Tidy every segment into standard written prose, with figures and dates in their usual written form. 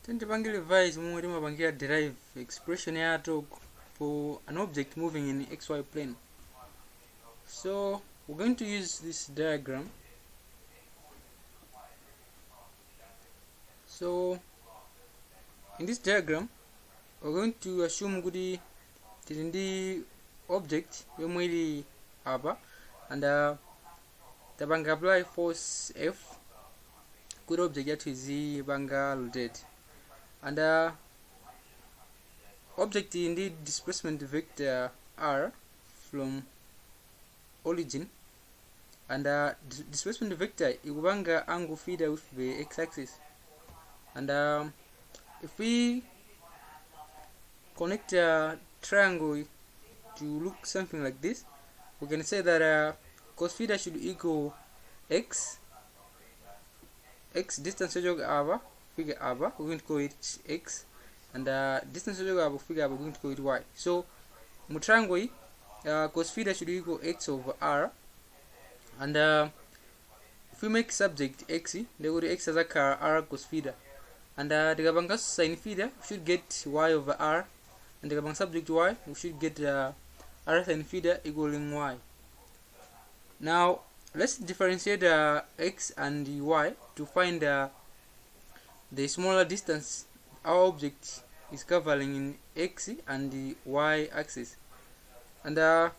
Tentipange revise momwe timapangira derive expression ya torque for an object moving in xy plane. So we're going to use this diagram. So in this diagram we're going to assume kuti tili ndi object yomwe ili apa and tapanga apply force F kuti object yathu izipanga rotate and object ndi displacement vector r from origin and displacement vector ikupanga angle theta with the x-axis and if we connect a triangle to look something like this, we can say that cos theta should equal x distance over figure over, we're going to call it x, and distance over figure we're going to call it y. So mu triangle cos theta should equal x over r, and if we make subject x, they go to x as a car r cos theta, and the sin theta we should get y over r, and the subject y we should get r sin theta equaling y. Now let's differentiate x and y to find the smaller distance our object is covering in x and the y axis. And we're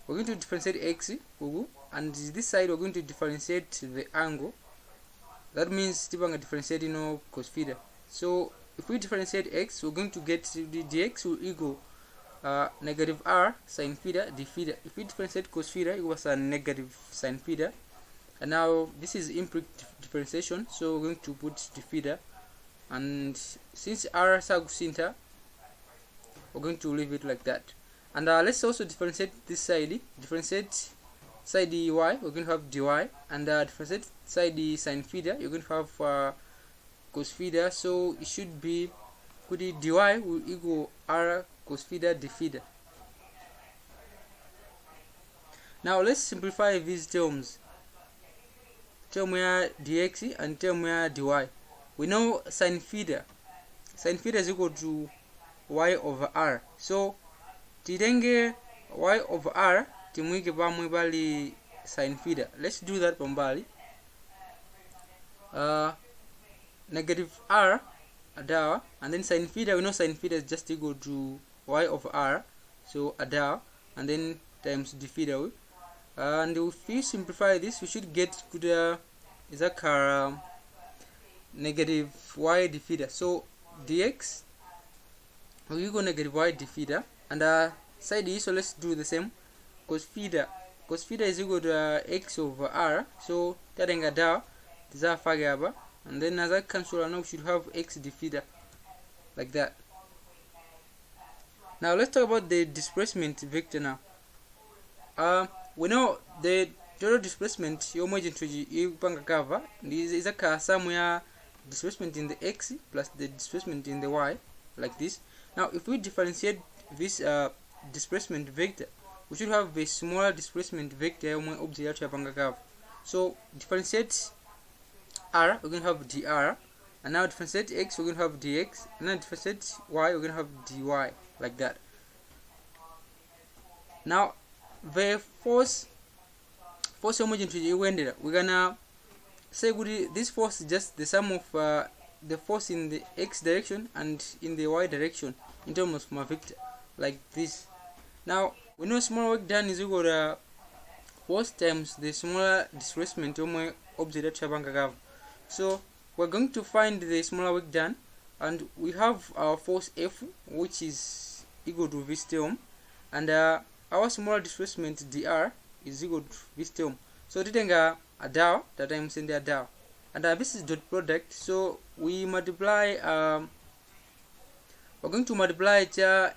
going to differentiate x, and this side we're going to differentiate the angle. That means we're going to differentiate cos theta. So if we differentiate x, we're going to get the dx will equal negative r sin theta d theta. If we differentiate cos theta, it was a negative sin theta. And now this is implicit differentiation, so we're going to put d theta. And since r is cosine, we're going to leave it like that. And let's also differentiate this side. Differentiate side dy, we're going to have dy, and differentiate side sin theta, you're going to have cos theta. So it should be dy will equal r cos theta d theta. Now let's simplify these terms. Term where dx and term where dy. We know sin theta is equal to y over r. So titenge y over r timwike pamwe pali sin theta. Let's do that pambali. Negative r adawa, and then sin theta, we know sin theta is just equal to y over r, so adawa, and then times d theta. And if we simplify this, we should get to is a negative y d theta. So dx will equal negative y d theta, and side e, so let's do the same. Cos theta is equal to x over r, so tatenga dawa tizafagaba, and then as I cancel, now we should have x d theta like that. Now let's talk about the displacement vector now. We know the total displacement yomwe chinthu ipanga cover is a somewhere displacement in the x plus the displacement in the y, like this. Now if we differentiate this displacement vector, we should have a smaller displacement vector yomwe object yapanga cover. So differentiate r, we're going to have dr, and now differentiate x, we're going to have dx, and now differentiate y, we're going to have dy, like that. Now the force we're gonna say this force is just the sum of the force in the x direction and in the y direction in terms of my vector, like this. Now we know small work done is equal to force times the smaller displacement of my object that. So we're going to find the smaller work done, and we have our force F, which is equal to this term, and our smaller displacement dr is equal to this term. So titenga a dou that I'm saying the dou, and this is dot product. So we multiply. We're going to multiply cha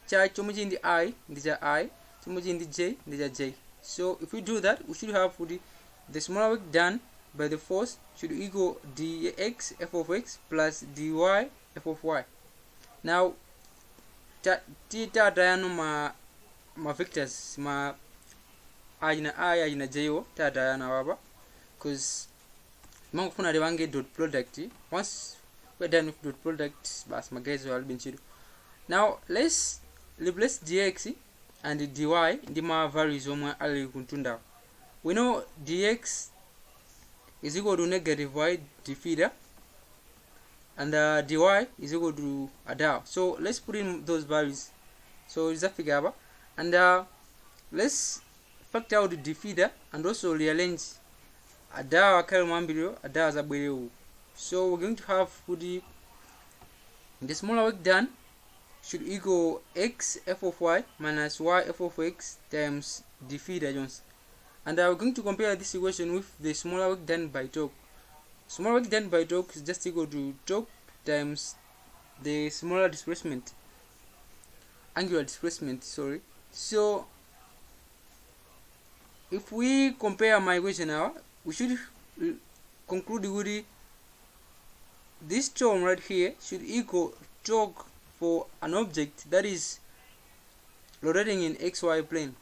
chomoji in the I, chomoji in the j. So if we do that, we should have the smaller work done by the force should equal dx f of x plus dy f of y. Now tata ma vectors ma I na j tata waba, because mangufuna lewange dot product. Once we we're done with dot product bas magazi wal binchido. Now let's replace dx and dy ndima values omwe ali kuntunda. We know dx is equal to negative y d and dy is equal to a dow. So let's put in those values. So it's a figure, and let's factor out the feeder and also rearrange a dow a dow as a. So we're going to have the smaller work done should equal x f of y minus y f of x times the feeder joins. And we're going to compare this equation with the smaller work done by torque. Smaller work done by torque is just equal to torque times the smaller displacement, angular displacement, sorry. So if we compare my equation now, we should conclude with this term right here should equal torque for an object that is rotating in xy plane.